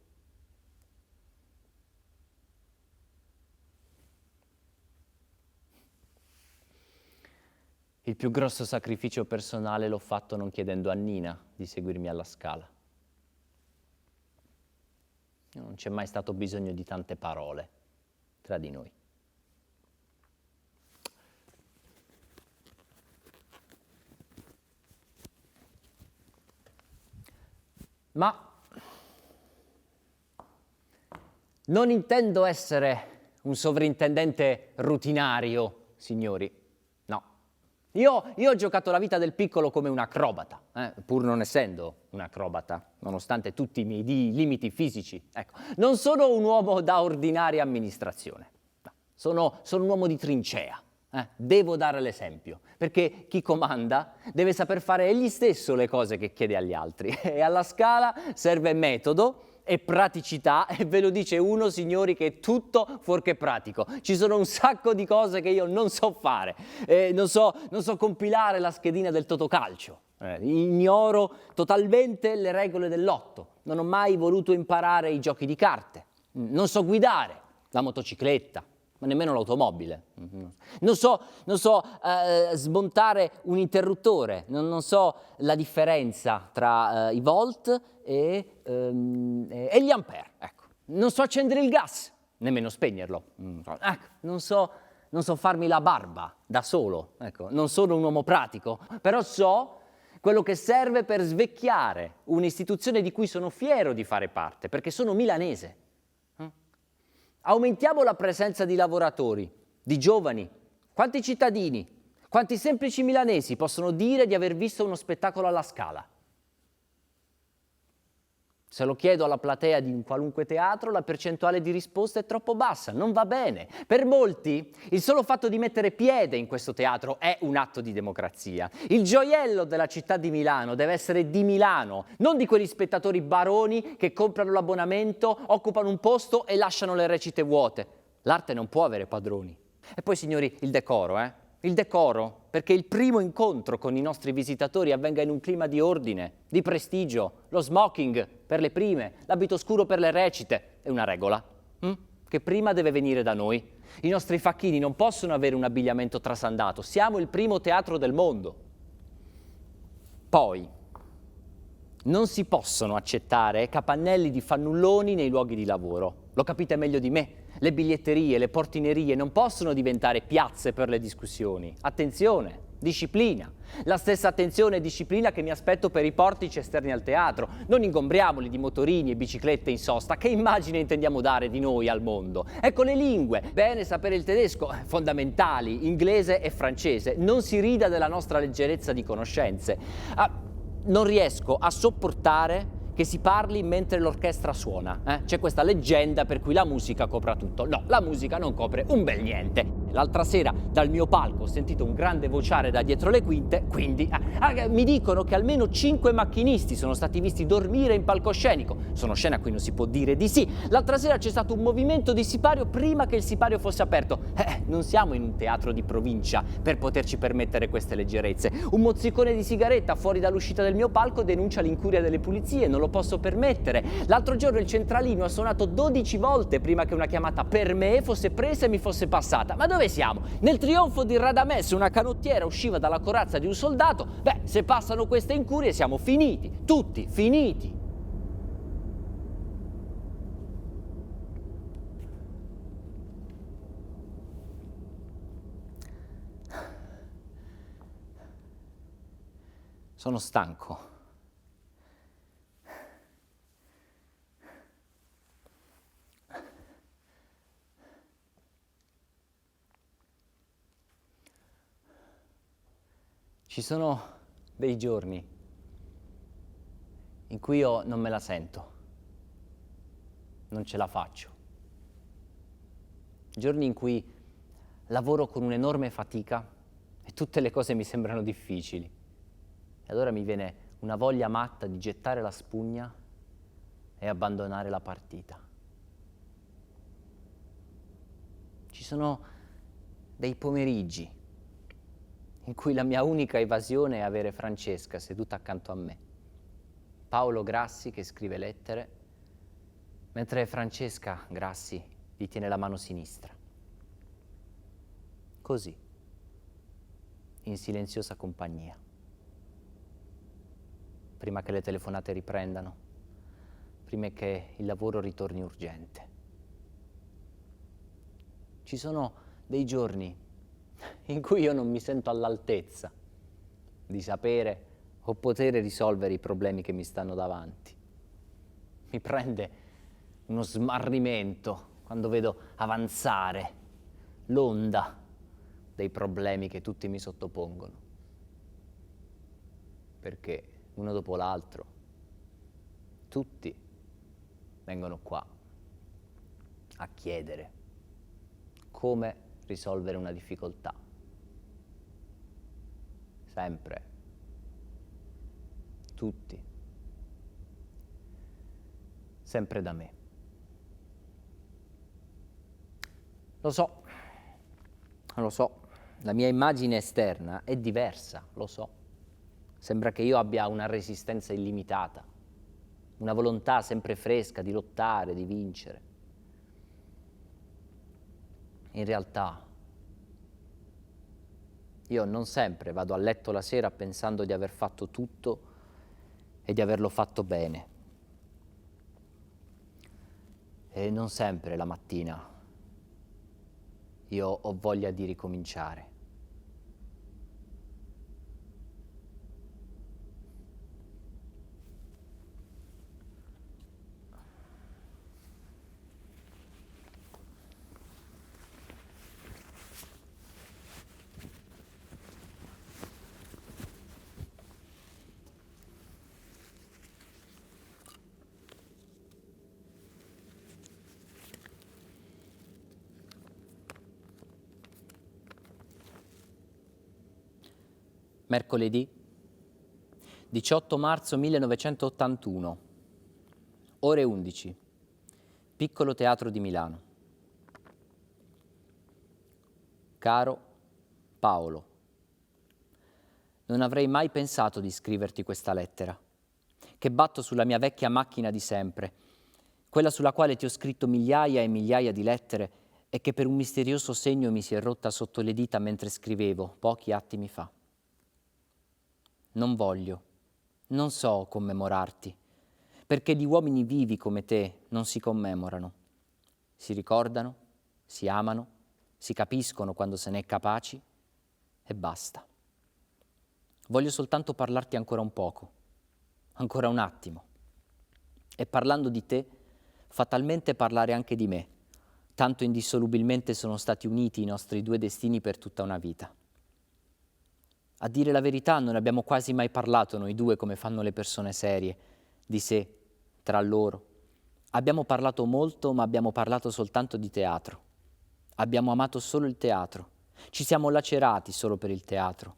Il più grosso sacrificio personale l'ho fatto non chiedendo a Nina di seguirmi alla Scala. Non c'è mai stato bisogno di tante parole tra di noi. Ma non intendo essere un sovrintendente rutinario, signori. No. Io ho giocato la vita del piccolo come un acrobata, pur non essendo un acrobata, nonostante tutti i miei limiti fisici. Ecco, non sono un uomo da ordinaria amministrazione. No. Sono un uomo di trincea. Devo dare l'esempio, perché chi comanda deve saper fare egli stesso le cose che chiede agli altri e alla Scala serve metodo e praticità e ve lo dice uno, signori, che è tutto fuorché pratico. Ci sono un sacco di cose che io non so fare, non so compilare la schedina del Totocalcio, ignoro totalmente le regole del lotto, non ho mai voluto imparare i giochi di carte, non so guidare la motocicletta, ma nemmeno l'automobile. Non so smontare un interruttore, non so la differenza tra i volt e gli ampere. Ecco. Non so accendere il gas, nemmeno spegnerlo. Ecco. Non so farmi la barba da solo. Ecco. Non sono un uomo pratico, però so quello che serve per svecchiare un'istituzione di cui sono fiero di fare parte, perché sono milanese. Aumentiamo la presenza di lavoratori, di giovani. Quanti cittadini, quanti semplici milanesi possono dire di aver visto uno spettacolo alla Scala? Se lo chiedo alla platea di un qualunque teatro, la percentuale di risposta è troppo bassa, non va bene. Per molti, il solo fatto di mettere piede in questo teatro è un atto di democrazia. Il gioiello della città di Milano deve essere di Milano, non di quegli spettatori baroni che comprano l'abbonamento, occupano un posto e lasciano le recite vuote. L'arte non può avere padroni. E poi, signori, il decoro, Il decoro, perché il primo incontro con i nostri visitatori avvenga in un clima di ordine, di prestigio, lo smoking per le prime, l'abito scuro per le recite, è una regola, che prima deve venire da noi. I nostri facchini non possono avere un abbigliamento trasandato, siamo il primo teatro del mondo. Poi, non si possono accettare capannelli di fannulloni nei luoghi di lavoro, lo capite meglio di me. Le biglietterie, le portinerie non possono diventare piazze per le discussioni. Attenzione, disciplina. La stessa attenzione e disciplina che mi aspetto per i portici esterni al teatro. Non ingombriamoli di motorini e biciclette in sosta. Che immagine intendiamo dare di noi al mondo? Ecco le lingue. Bene sapere il tedesco, fondamentali, inglese e francese. Non si rida della nostra leggerezza di conoscenze. Non riesco a sopportare che si parli mentre l'orchestra suona. C'è questa leggenda per cui la musica copra tutto. No, la musica non copre un bel niente. L'altra sera dal mio palco ho sentito un grande vociare da dietro le quinte, quindi mi dicono che almeno 5 macchinisti sono stati visti dormire in palcoscenico. Sono scene a cui non si può dire di sì. L'altra sera c'è stato un movimento di sipario prima che il sipario fosse aperto. Non siamo in un teatro di provincia per poterci permettere queste leggerezze. Un mozzicone di sigaretta fuori dall'uscita del mio palco denuncia l'incuria delle pulizie, non lo posso permettere. L'altro giorno il centralino ha suonato 12 volte prima che una chiamata per me fosse presa e mi fosse passata. Ma dove siamo? Nel trionfo di Radames una canottiera usciva dalla corazza di un soldato. Se passano queste incurie siamo finiti, tutti finiti. Sono stanco. Ci sono dei giorni in cui io non me la sento, non ce la faccio. Giorni in cui lavoro con un'enorme fatica e tutte le cose mi sembrano difficili. E allora mi viene una voglia matta di gettare la spugna e abbandonare la partita. Ci sono dei pomeriggi in cui la mia unica evasione è avere Francesca seduta accanto a me. Paolo Grassi che scrive lettere, mentre Francesca Grassi gli tiene la mano sinistra. Così, in silenziosa compagnia. Prima che le telefonate riprendano, prima che il lavoro ritorni urgente. Ci sono dei giorni in cui io non mi sento all'altezza di sapere o poter risolvere i problemi che mi stanno davanti. Mi prende uno smarrimento quando vedo avanzare l'onda dei problemi che tutti mi sottopongono. Perché uno dopo l'altro, tutti vengono qua a chiedere come risolvere una difficoltà. Sempre. Tutti. Sempre da me. Lo so, la mia immagine esterna è diversa, lo so. Sembra che io abbia una resistenza illimitata, una volontà sempre fresca di lottare, di vincere. In realtà, io non sempre vado a letto la sera pensando di aver fatto tutto e di averlo fatto bene. E non sempre la mattina io ho voglia di ricominciare. Mercoledì 18 marzo 1981, ore 11, Piccolo Teatro di Milano. Caro Paolo, non avrei mai pensato di scriverti questa lettera, che batto sulla mia vecchia macchina di sempre, quella sulla quale ti ho scritto migliaia e migliaia di lettere e che per un misterioso segno mi si è rotta sotto le dita mentre scrivevo, pochi attimi fa. Non voglio, non so commemorarti, perché di uomini vivi come te non si commemorano. Si ricordano, si amano, si capiscono quando se n'è capaci e basta. Voglio soltanto parlarti ancora un poco, ancora un attimo. E parlando di te, fatalmente parlare anche di me, tanto indissolubilmente sono stati uniti i nostri due destini per tutta una vita. A dire la verità non abbiamo quasi mai parlato noi due come fanno le persone serie, di sé, tra loro. Abbiamo parlato molto, ma abbiamo parlato soltanto di teatro. Abbiamo amato solo il teatro. Ci siamo lacerati solo per il teatro.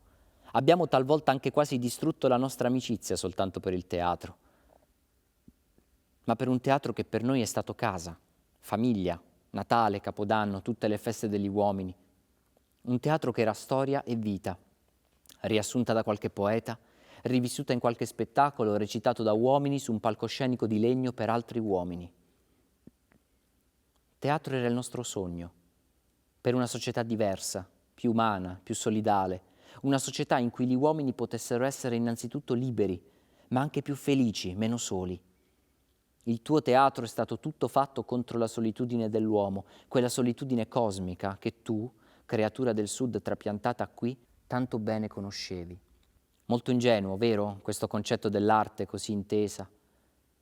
Abbiamo talvolta anche quasi distrutto la nostra amicizia soltanto per il teatro. Ma per un teatro che per noi è stato casa, famiglia, Natale, Capodanno, tutte le feste degli uomini. Un teatro che era storia e vita, riassunta da qualche poeta, rivissuta in qualche spettacolo, recitato da uomini su un palcoscenico di legno per altri uomini. Teatro era il nostro sogno, per una società diversa, più umana, più solidale, una società in cui gli uomini potessero essere innanzitutto liberi, ma anche più felici, meno soli. Il tuo teatro è stato tutto fatto contro la solitudine dell'uomo, quella solitudine cosmica che tu, creatura del sud trapiantata qui, tanto bene conoscevi. Molto ingenuo, vero, questo concetto dell'arte così intesa?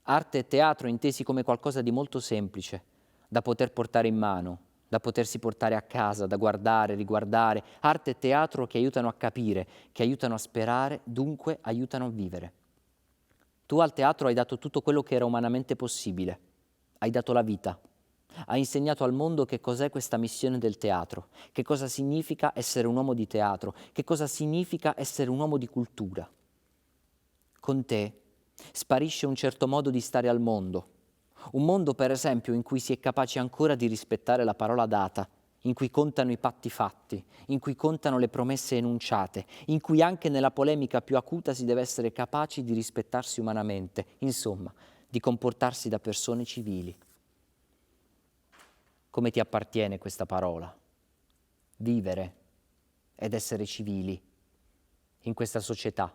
Arte e teatro intesi come qualcosa di molto semplice, da poter portare in mano, da potersi portare a casa, da guardare, riguardare. Arte e teatro che aiutano a capire, che aiutano a sperare, dunque aiutano a vivere. Tu al teatro hai dato tutto quello che era umanamente possibile. Hai dato la vita. Hai insegnato al mondo che cos'è questa missione del teatro, che cosa significa essere un uomo di teatro, che cosa significa essere un uomo di cultura. Con te sparisce un certo modo di stare al mondo. Un mondo, per esempio, in cui si è capaci ancora di rispettare la parola data, in cui contano i patti fatti, in cui contano le promesse enunciate, in cui anche nella polemica più acuta si deve essere capaci di rispettarsi umanamente, insomma, di comportarsi da persone civili. Come ti appartiene questa parola? Vivere ed essere civili in questa società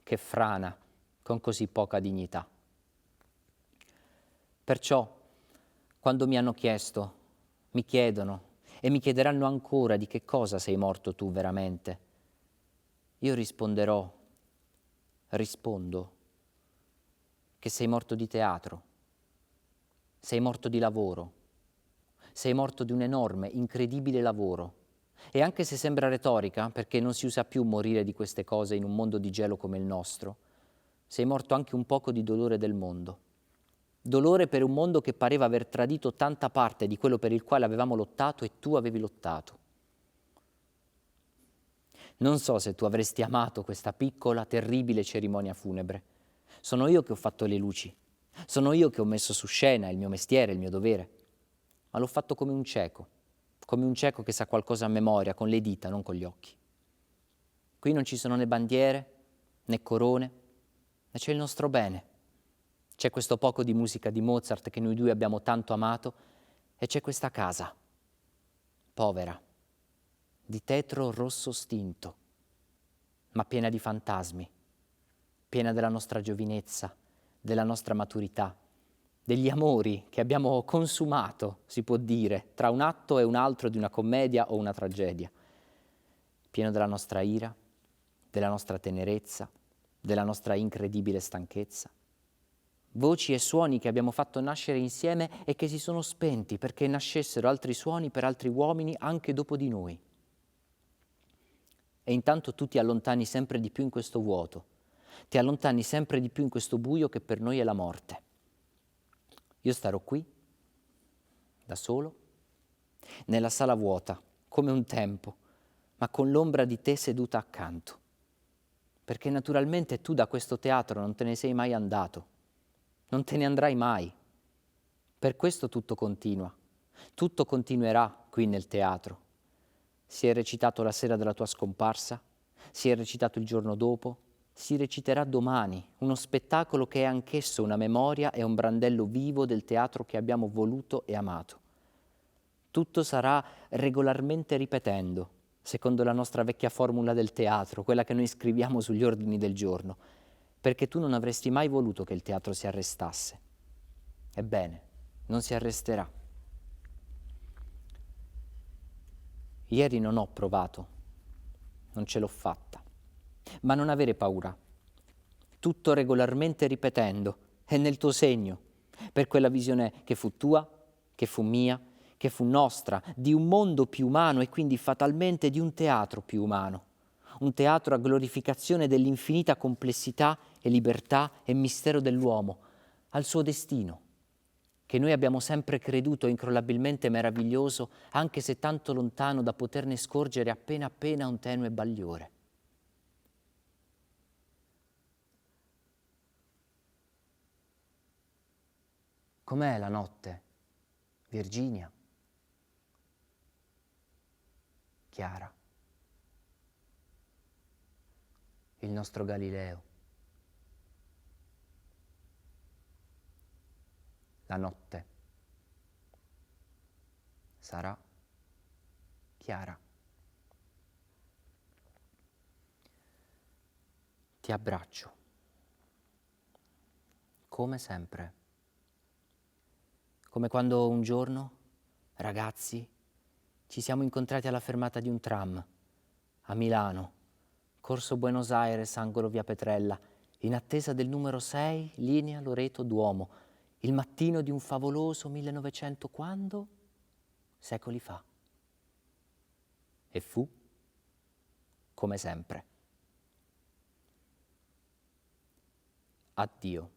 che frana con così poca dignità. Perciò, quando mi hanno chiesto, mi chiedono e mi chiederanno ancora di che cosa sei morto tu veramente, io rispondo che sei morto di teatro, sei morto di lavoro, sei morto di un enorme, incredibile lavoro. E anche se sembra retorica, perché non si usa più morire di queste cose in un mondo di gelo come il nostro, sei morto anche un poco di dolore del mondo. Dolore per un mondo che pareva aver tradito tanta parte di quello per il quale avevamo lottato e tu avevi lottato. Non so se tu avresti amato questa piccola, terribile cerimonia funebre. Sono io che ho fatto le luci, sono io che ho messo su scena il mio mestiere, il mio dovere, ma l'ho fatto come un cieco che sa qualcosa a memoria, con le dita, non con gli occhi. Qui non ci sono né bandiere, né corone, ma c'è il nostro bene. C'è questo poco di musica di Mozart che noi due abbiamo tanto amato e c'è questa casa, povera, di tetro rosso stinto, ma piena di fantasmi, piena della nostra giovinezza, della nostra maturità, degli amori che abbiamo consumato, si può dire, tra un atto e un altro di una commedia o una tragedia, pieno della nostra ira, della nostra tenerezza, della nostra incredibile stanchezza. Voci e suoni che abbiamo fatto nascere insieme e che si sono spenti perché nascessero altri suoni per altri uomini anche dopo di noi. E intanto tu ti allontani sempre di più in questo vuoto, ti allontani sempre di più in questo buio che per noi è la morte. Io starò qui, da solo, nella sala vuota, come un tempo, ma con l'ombra di te seduta accanto. Perché naturalmente tu da questo teatro non te ne sei mai andato. Non te ne andrai mai. Per questo tutto continua. Tutto continuerà qui nel teatro. Si è recitato la sera della tua scomparsa, si è recitato il giorno dopo, si reciterà domani, uno spettacolo che è anch'esso una memoria e un brandello vivo del teatro che abbiamo voluto e amato. Tutto sarà regolarmente ripetendo, secondo la nostra vecchia formula del teatro, quella che noi scriviamo sugli ordini del giorno, perché tu non avresti mai voluto che il teatro si arrestasse. Ebbene, non si arresterà. Ieri non ho provato, non ce l'ho fatta, ma non avere paura. Tutto regolarmente ripetendo, è nel tuo segno, per quella visione che fu tua, che fu mia, che fu nostra, di un mondo più umano e quindi fatalmente di un teatro più umano. Un teatro a glorificazione dell'infinita complessità e libertà e mistero dell'uomo, al suo destino, che noi abbiamo sempre creduto incrollabilmente meraviglioso, anche se tanto lontano da poterne scorgere appena appena un tenue bagliore. Com'è la notte, Virginia? Chiara. Il nostro Galileo. La notte sarà chiara. Ti abbraccio, come sempre, come quando un giorno, ragazzi, ci siamo incontrati alla fermata di un tram a Milano, Corso Buenos Aires, angolo via Petrella, in attesa del numero 6, linea Loreto Duomo, il mattino di un favoloso 1900 quando? Secoli fa. E fu come sempre. Addio.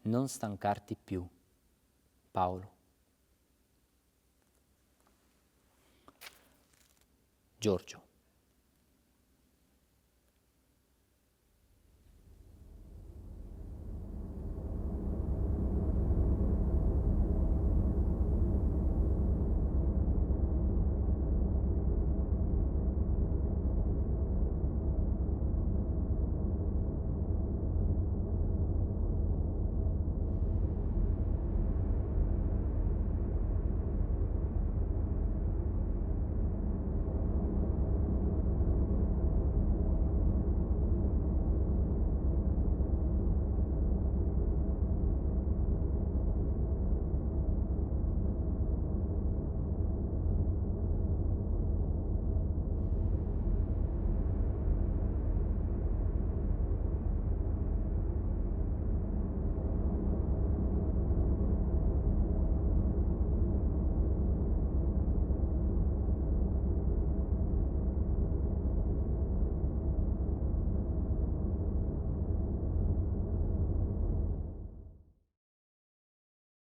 Non stancarti più, Paolo. Giorgio.